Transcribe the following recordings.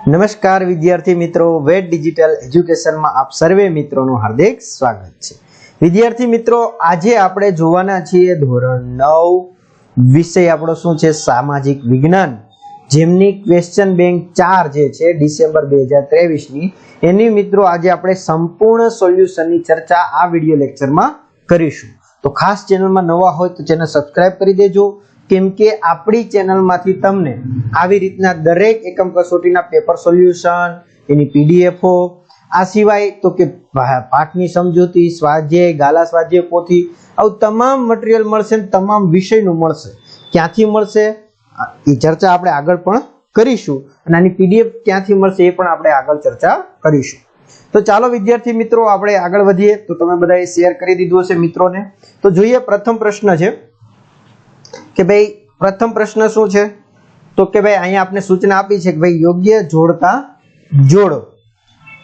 નમસ્કાર વિદ્યાર્થી મિત્રો, વેટ ડિજિટલ એજ્યુકેશનમાં આપ સર્વે મિત્રોનું હાર્દિક સ્વાગત છે। વિદ્યાર્થી મિત્રો, આજે આપણે જોવાના છીએ ધોરણ 9 વિષય આપણો શું છે? સામાજિક વિજ્ઞાન, જેમની ક્વેશ્ચન બેંક 4 જે છે ડિસેમ્બર 2023 ની, એની મિત્રો આજે આપણે સંપૂર્ણ સોલ્યુશનની ચર્ચા આ વિડિયો લેક્ચરમાં કરીશું। તો ખાસ ચેનલમાં નવા હોય તો ચેનલ સબસ્ક્રાઇબ કરી દેજો, કેમ કે આપણી ચેનલમાંથી તમને આવી રીતના દરેક એકમ કસોટીના પેપર સોલ્યુશન, એની પીડીએફઓ, આ સિવાય તો કે પાઠની સમજૂતી, સ્વાધ્યાય, ગાલા સ્વાધ્યાય પોથી, આવું તમામ મટીરીયલ મળશે, તમામ વિષયનું મળશે। ક્યાંથી મળશે એ ચર્ચા આપણે આગળ પણ કરીશું, અને આની પીડીએફ ક્યાંથી મળશે એ પણ આપણે આગળ ચર્ચા કરીશું। તો ચાલો વિદ્યાર્થી મિત્રો આપણે આગળ વધીએ। તો તમે બધાએ શેર કરી દીધું હશે મિત્રોને। તો જોઈએ, પ્રથમ પ્રશ્ન છે કે ભાઈ, પ્રથમ પ્રશ્ન શું છે? તો કે ભાઈ અહીંયા આપણે સૂચના આપી છે કે ભાઈ યોગ્ય જોડકા જોડો।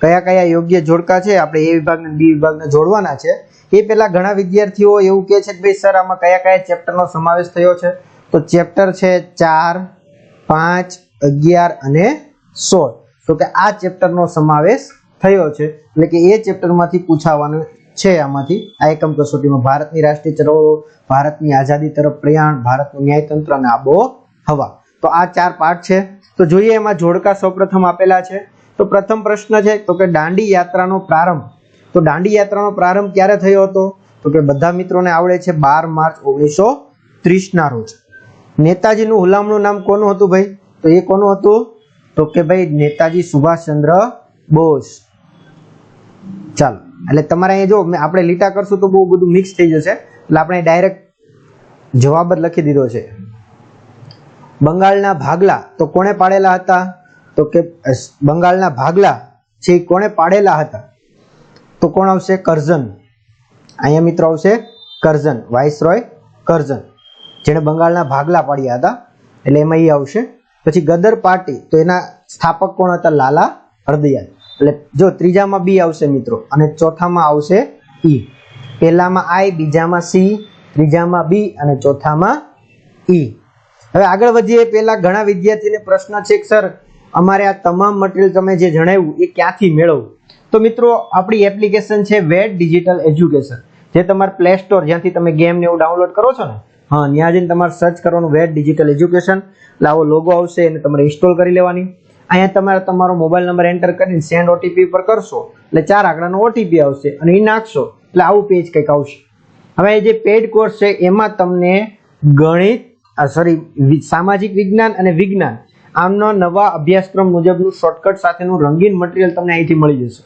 કયા કયા યોગ્ય જોડકા છે આપણે એ વિભાગને બી વિભાગને જોડવાના છે। એ પહેલા ઘણા વિદ્યાર્થીઓ એવું કહે છે કે ભાઈ સર આમાં કયા કયા ચેપ્ટરનો સમાવેશ થયો છે? તો ચેપ્ટર છે 4, 5, 11 અને 16। તો કે આ ચેપ્ટરનો સમાવેશ થયો છે, એટલે કે એ ચેપ્ટરમાંથી પૂછાવાનું છે। આમાંથી આ એકમ કસોટીમાં ભારતની રાષ્ટ્રીય ચળવળો, ભારતની આઝાદી તરફ પ્રયાણ, ભારતનું ન્યાયતંત્ર અને આબોહવા, તો આ 4 પાઠ છે। તો જોઈએ એમાં જોડકા સૌપ્રથમ આપેલા છે। તો પ્રથમ પ્રશ્ન છે તો કે દાંડી યાત્રાનો પ્રારંભ। તો દાંડી યાત્રાનો પ્રારંભ ક્યારે થયો હતો? તો કે બધા મિત્રોને આવડે છે 12 માર્ચ 1930 ના રોજ। નેતાજીનું હુલામણું નામ કોનું હતું ભાઈ? તો એ કોનું હતું? તો કે ભાઈ નેતાજી સુભાષચંદ્ર બોઝ। ચાલો, એટલે તમારે અહીંયા જો આપણે લીટા કરશું તો બહુ બધું મિક્સ થઈ જશે, એટલે આપણે ડાયરેક્ટ જવાબ જ લખી દીધો છે। બંગાળના ભાગલા તો કોણે પાડેલા હતા? તો કે બંગાળના ભાગલા છે કોણે પાડેલા હતા? તો કોણ આવશે? કરઝન। અહીંયા મિત્રો આવશે કરઝન, વાઇસરોય કરઝન, જેણે બંગાળના ભાગલા પાડ્યા હતા, એટલે એમાં એ આવશે। પછી ગદર પાર્ટી, તો એના સ્થાપક કોણ હતા? લાલા હરદયાલ। એટલે જો ત્રીજામાં બી આવશે મિત્રો, અને ચોથામાં આવશે ઈ। પહેલામાં આઈ, બીજામાં સી, ત્રીજામાં બી અને ચોથામાં ઈ। હવે આગળ વધીએ પહેલા ઘણા વિદ્યાર્થીને પ્રશ્ન છે કે સર અમારે આ તમામ મટીરીયલ તમે જે જણાવ્યું એ ક્યાંથી મેળવવું? તો મિત્રો આપણી એપ્લિકેશન છે વેટ ડિજિટલ એજ્યુકેશન, જે તમારે પ્લે સ્ટોર, જ્યાંથી તમે ગેમ ને એવું ડાઉનલોડ કરો છો ને, હા ત્યાં જઈને તમારે સર્ચ કરવાનું વેટ ડિજિટલ એજ્યુકેશન, એટલે આવો લોગો આવશે, એને તમારે ઇન્સ્ટોલ કરી લેવાની। અહીંયા તમારે તમારો મોબાઈલ નંબર એન્ટર કરીને સેન્ડ ઓટીપી પર કરશો એટલે 4 આંકડાનો ઓટીપી આવશે, અને એ નાખશો એટલે આવું પેજ કંઈક આવશે। હવે જે પેડ કોર્સ છે એમાં તમને ગણિત, સામાજિક વિજ્ઞાન અને વિજ્ઞાન, આમનો નવા અભ્યાસક્રમ મુજબનું શોર્ટકટ સાથેનું રંગીન મટીરીયલ તમને અહીંથી મળી જશે।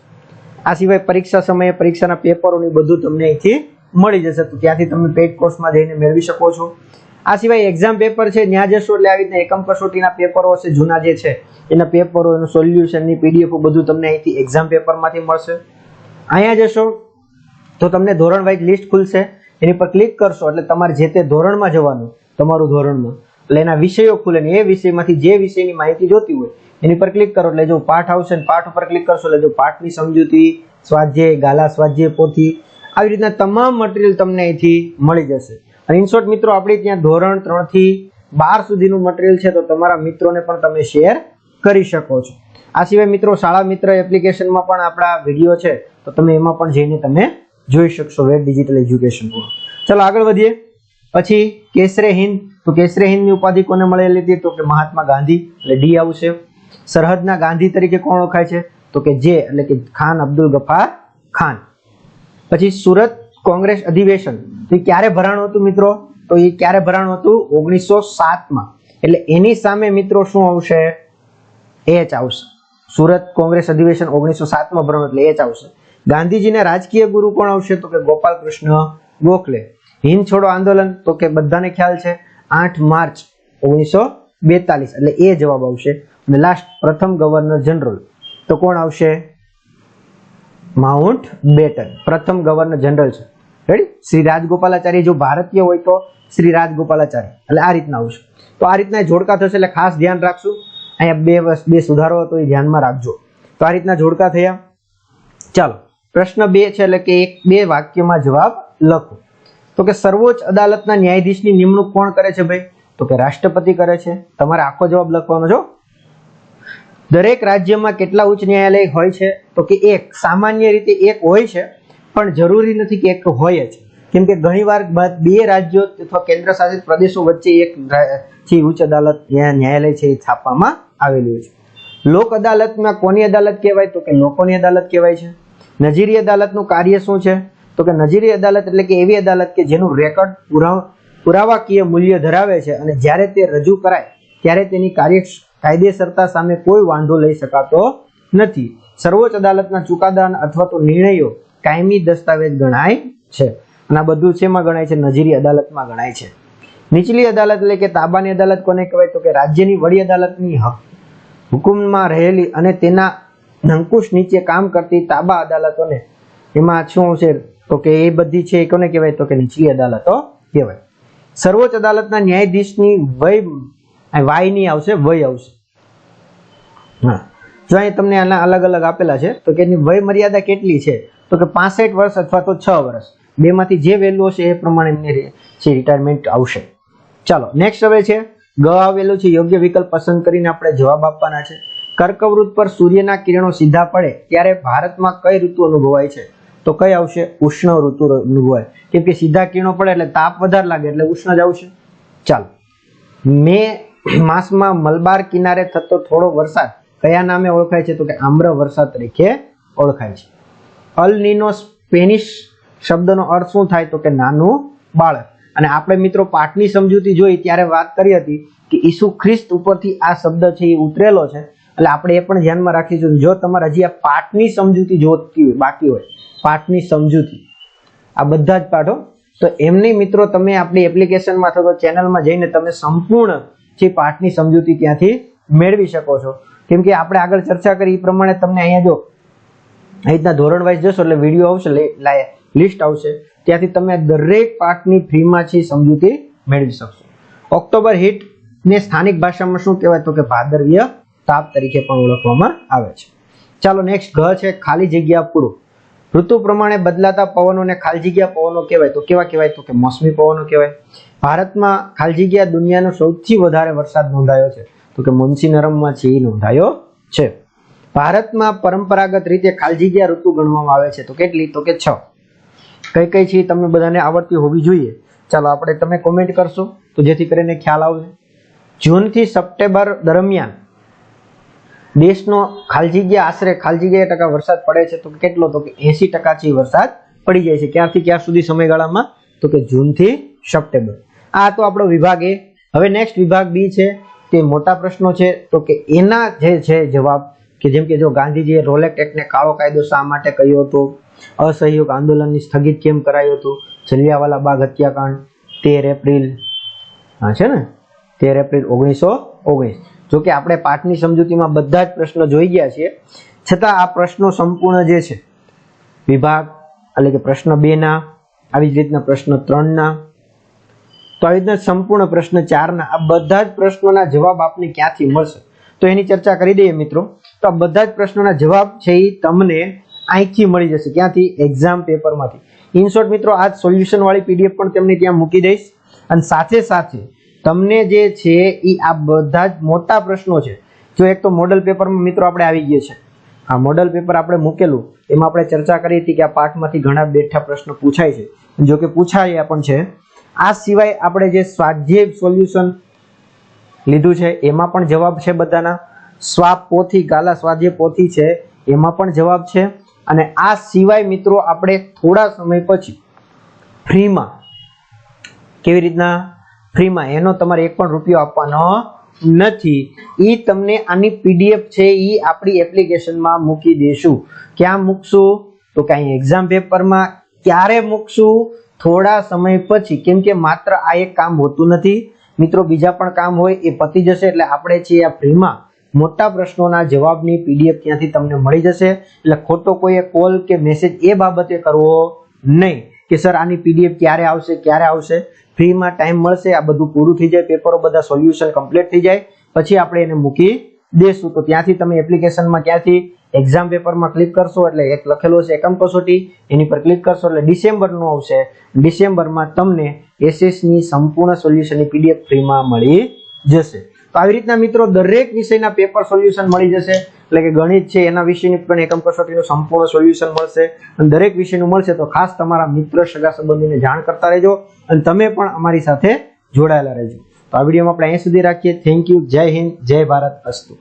આ સિવાય પરીક્ષા સમયે પરીક્ષાના પેપરોની બધું તમને અહીંથી મળી જશે, તો ત્યાંથી તમે પેડ કોર્સમાં જઈને મેળવી શકો છો। આ સિવાય એક્ઝામ પેપર છે, ત્યાં જશો એટલે આવી રીતના એકમ કસોટીના પેપરો હશે જૂના જે છે એના પેપરો, એનું સોલ્યુશનની પીડીએફ બધું તમને અહીંથી એક્ઝામ પેપરમાંથી મળશે। અહીંયા જશો તો તમને ધોરણ વાઇઝ લિસ્ટ ખુલશે, એની પર ક્લિક કરશો એટલે તમારે જે તે ધોરણમાં જવાનું, તમારું ધોરણમાં, એટલે એના વિષયો ખુલે ને એ વિષયમાંથી જે વિષયની માહિતી જોતી હોય એની પર ક્લિક કરો એટલે જો પાઠ આવશે ને પાઠ ઉપર ક્લિક કરશો એટલે જો પાઠની સમજૂતી, સ્વાધ્યાય, ગાલા સ્વાધ્યાય પોથી, આવી રીતના તમામ મટીરીયલ તમને અહીંથી મળી જશે। અને ઇનશોર્ટ મિત્રો આપણે ત્યાં ધોરણ 3 થી 12 સુધીનું મટીરીયલ છે, તો તમારા મિત્રોને પણ તમે શેર કરી શકો છો। આ સિવાય મિત્રો શાળા મિત્ર એપ્લિકેશનમાં પણ આપણા વિડીયો છે, તો તમે એમાં પણ જઈને તમે જોઈ શકશો વેટ ડિજિટલ એજ્યુકેશન પર। ચલો આગળ વધીએ। પછી કેસરે હિન્દ, તો કેસરે હિન્દની ઉપાધિ કોને મળેલી હતી? તો કે મહાત્મા ગાંધી, એટલે ડી આવશે। સરહદના ગાંધી તરીકે કોણ ઓળખાય છે? તો કે જે, એટલે કે ખાન અબ્દુલ ગફાર ખાન। પછી સુરત કોંગ્રેસ અધિવેશન, તો એ ક્યારે ભરાણું હતું મિત્રો? તો એ ક્યારે ભરાણું હતું? 1907માં, એટલે એની સામે મિત્રો શું આવશે? એચ આવશે। સુરત કોંગ્રેસ અધિવેશન 1907માં ભરાણું એટલે એચ આવશે। ગાંધીજીના રાજકીય ગુરુ કોણ આવશે? તો કે ગોપાલ કૃષ્ણ ગોખલે। હિંદ છોડો આંદોલન, તો કે બધાને ખ્યાલ છે 8 માર્ચ 1942, એટલે એ જવાબ આવશે। અને લાસ્ટ પ્રથમ ગવર્નર જનરલ, તો કોણ આવશે? માઉન્ટ બેટન, પ્રથમ ગવર્નર જનરલ છે। રેડી? શ્રી રાજગોપાલાચારી, જો ભારતીય હોય તો શ્રી રાજગોપાલાચારી, એટલે આ રીતના આવશે। તો આ રીતના જોડકા થશે, એટલે ખાસ ધ્યાન રાખશું। અહીંયા બે સુધારો હતો એ ધ્યાનમાં રાખજો। તો આ રીતના જોડકા થયા। ચાલો પ્રશ્ન 2 છે, એટલે કે 1-2 વાક્યમાં જવાબ લખો। તો કે સર્વોચ્ચ અદાલતના ન્યાયાધીશની નિમણૂક કોણ કરે છે ભાઈ? તો કે રાષ્ટ્રપતિ કરે છે। તમારે આખો જવાબ લખવાનો છો। દરેક રાજ્યમાં કેટલા ઉચ્ચ ન્યાયાલય હોય છે? તો કે એક. સામાન્ય રીતે એક હોય છે, પણ જરૂરી નથી કે એક હોય જ, કેમ કે ઘણીવાર બે રાજ્યો અથવા કેન્દ્ર શાસિત પ્રદેશો વચ્ચે એક ઉચ્ચ અદાલત ન્યાયાલય છે એ સ્થાપવામાં આવેલું છે. લોક અદાલતમાં કોની અદાલત કહેવાય? તો કે લોકોની અદાલત કહેવાય છે. નજીરી અદાલતનું કાર્ય શું છે? તો કે નજીરી અદાલત એટલે કે એવી અદાલત કે જેનું રેકોર્ડ પુરાવાકીય મૂલ્ય ધરાવે છે અને જ્યારે તે રજૂ કરાય ત્યારે તેની કાયદેસરતા સામે કોઈ વાંધો લઈ શકાતો નથી. સર્વોચ્ચ અદાલતના ચુકાદા અથવા તો નિર્ણયો કાયમી દસ્તાવેજ ગણાય છે. અને આ બધું શેમાં ગણાય છે? નજીરી અદાલતમાં ગણાય છે. નીચલી અદાલત એટલે કે તાબાની અદાલત કોને કહેવાય? તો કે રાજ્યની વડી અદાલતની હુકુમમાં રહેલી અને તેના અંકુશ નીચે કામ કરતી તાબા અદાલતોને એમાં શું છે? તો કે એ બધી છે કોને કહેવાય? તો કે નીચલી અદાલતો કહેવાય. સર્વોચ્ચ અદાલતના ન્યાયાધીશની વાય ની આવશે, વય આવશે. હા, જો અહીં તમને આના અલગ અલગ આપેલા છે તો કે એની વય મર્યાદા કેટલી છે? તો કે 65 વર્ષ અથવા તો 6 વર્ષ, બેમાંથી જે વહેલું હશે એ પ્રમાણે એમને રિટાયરમેન્ટ આવશે. ચાલો નેક્સ્ટ હવે છે ગ આવેલું છે. યોગ્ય વિકલ્પ પસંદ કરીને આપણે જવાબ આપવાના છે. કર્કવૃત પર સૂર્યના કિરણો સીધા પડે ત્યારે ભારતમાં કઈ ઋતુ અનુભવાય છે? તો કઈ આવશે? ઉષ્ણ ઋતુ અનુભવાય, કેમ કે સીધા કિરણો પડે એટલે તાપ વધારે લાગે એટલે ઉષ્ણ જ આવશે. ચાલો, મે માસમાં મલબાર કિનારે થતો થોડો વરસાદ કયા નામે ઓળખાય છે? તો કે આમ્ર વરસાદ તરીકે ઓળખાય છે. અલ નીનો સ્પેનિશ શબ્દનો અર્થ શું થાય? તો કે નાનું બાળક. અને આપણે મિત્રો પાઠની સમજૂતી જોઈ ત્યારે વાત કરી હતી કે ઈસુ ખ્રિસ્ત ઉપરથી આ શબ્દ છે એ ઉતરેલો છે, એટલે આપણે એ પણ ધ્યાનમાં રાખીશું. જો તમારે હજી આ પાઠની સમજૂતી જોતી હોય, બાકી હોય પાઠની સમજૂતી, આ બધા જ પાઠો, તો એમની મિત્રો તમે આપણી એપ્લિકેશનમાં અથવા તો ચેનલમાં જઈને તમે સંપૂર્ણ જે પાઠની સમજૂતી ત્યાંથી મેળવી શકો છો. કેમ કે આપણે આગળ ચર્ચા કરી એ પ્રમાણે તમને અહીંયા જો આ રીતના ધોરણ વાઇઝ જશો એટલે વિડીયો આવશે, લિસ્ટ આવશે, ત્યાંથી તમે દરેક પાઠની ફ્રીમાં છે સમજૂતી મેળવી શકશો. ઓક્ટોબર હીટ ને સ્થાનિક ભાષામાં શું કહેવાય? તો કે ભાદરવીય તાપ તરીકે પણ ઓળખવામાં આવે છે. ચાલો નેક્સ્ટ ઘ છે ખાલી જગ્યા પૂરો. ઋતુ પ્રમાણે બદલાતા પવનોને ખાલી જગ્યા પવનો કહેવાય. તો કેવા કહેવાય? તો કે મોસમી પવનો કહેવાય. ભારતમાં ખાલી જગ્યા દુનિયાનો સૌથી વધારે વરસાદ નોંધાયો છે? તો કે મોન્સીનરમમાં છે એ નોંધાયો છે. ભારતમાં પરંપરાગત રીતે ખાલી જગ્યા ઋતુ ગણવામાં આવે છે તો કેટલી? તો કે 6. કઈ કઈ છે તમને બધાને આવડતી હોવી જોઈએ. ચાલો આપણે તમે કોમેન્ટ કરશો તો જેથી કરીને ખ્યાલ આવશે. જૂનથી સપ્ટેમ્બર દરમિયાન દેશનો ખાલી જગ્યા આશરે ખાલી જગ્યા ટકા વરસાદ પડે છે તો કેટલો? તો કે 80% છે વરસાદ પડી જાય છે. ક્યારથી ક્યાં સુધી સમયગાળામાં? તો કે જૂનથી સપ્ટેમ્બર. આ તો આપણો વિભાગ એ. હવે નેક્સ્ટ વિભાગ બી છે, તે મોટા પ્રશ્નો છે. તો કે એના જે છે જવાબ કે જેમ કે જો ગાંધીજીએ રોલેટ એક્ટને કાળો કાયદો શા માટે કહ્યો હતો? અસહયોગ આંદોલનની સ્થગિત કેમ કરાયું હતું? જલિયાવાલા બાગ હત્યાકાંડ 13 એપ્રિલ છે ને 13 એપ્રિલ 1919. જો કે આપણે પાઠની સમજૂતીમાં બધા જ પ્રશ્નો જોઈ ગયા છીએ, છતાં આ પ્રશ્નો સંપૂર્ણ જે છે વિભાગ એટલે કે પ્રશ્ન 2 ના, આવી જ રીતના પ્રશ્ન 3 ના, તો આવી રીતના સંપૂર્ણ પ્રશ્ન 4 ના, આ બધા જ પ્રશ્નોના જવાબ આપને ક્યાંથી મળશે તો એની ચર્ચા કરી દઈએ મિત્રો. તો આ બધા જ પ્રશ્નોના જવાબ છે એ તમને અહીંથી મળી જશે. ક્યાંથી? એક્ઝામ પેપરમાંથી. ઇન શોર્ટ મિત્રો આ સોલ્યુશન વાળી પીડીએફ પણ તમને ત્યાં મૂકી દઈશ, અને સાથે સાથે તમને જે છે એ આ બધા જ મોટા પ્રશ્નો છે. જો એક તો મોડલ પેપરમાં મિત્રો આપણે આવી ગયા છે, આ મોડલ પેપર આપણે મૂકેલું એમાં આપણે ચર્ચા કરી હતી કે આ પાઠમાંથી ઘણા બેઠા પ્રશ્નો પૂછાય છે, જો કે પૂછાયા પણ છે. આ સિવાય આપણે જે સ્વાધ્યાય સોલ્યુશન લીધું છે એમાં પણ જવાબ છે બધાના. સ્વાપ પોથી ગાલા સ્વાધ્યાય પોથી છે એમાં પણ જવાબ છે. અને આ સિવાય મિત્રો આપણે થોડા સમય પછી ફ્રીમાં, કેવી રીતના ફ્રીમાં, એનો તમારે 1 પણ રૂપિયો આપવાનો નથી. એ તમને આની પીડીએફ છે એ આપણી એપ્લિકેશનમાં મૂકી દેશું. ક્યાં મૂકશું? તો કે અહીં એક્ઝામ પેપરમાં. ક્યારે મૂકશું? થોડા સમય પછી. કેમ કે માત્ર આ એક કામ હોતું નથી મિત્રો, બીજા પણ કામ હોય એ પતી જશે એટલે આપણે છે આ ફ્રીમાં મોટા પ્રશ્નોના જવાબની પીડીએફ ત્યાંથી તમને મળી જશે. એટલે ખોટો કોઈ કોલ કે મેસેજ એ બાબતે કરવો નહીં કે સર આની પીડીએફ ક્યારે આવશે. ફ્રીમાં ટાઈમ મળશે, આ બધું પૂરું થઈ જાય, પેપરો બધા સોલ્યુશન કમ્પ્લીટ થઈ જાય પછી આપણે એને મૂકી દેશું. તો ત્યાંથી તમે એપ્લિકેશનમાં ક્યાંથી એક્ઝામ પેપરમાં ક્લિક કરશો એટલે એક લખેલું છે એકમ કસોટી, એની પર ક્લિક કરશો એટલે ડિસેમ્બરનું આવશે. ડિસેમ્બરમાં તમને એસએસની સંપૂર્ણ સોલ્યુશનની પીડીએફ ફ્રીમાં મળી જશે. તો આવી રીતના મિત્રો દરેક વિષયના પેપર સોલ્યુશન મળી જશે, એટલે કે ગણિત છે એના વિષયની પણ એકમ કસોટીનું સંપૂર્ણ સોલ્યુશન મળશે અને દરેક વિષયનું મળશે. તો ખાસ તમારા મિત્ર સગા સંબંધીને જાણ કરતા રહેજો અને તમે પણ અમારી સાથે જોડાયેલા રહેજો. તો આ વિડીયોમાં આપણે અહીં સુધી રાખીએ. Thank you. જય હિન્દ, જય ભારત. અસ્તુ.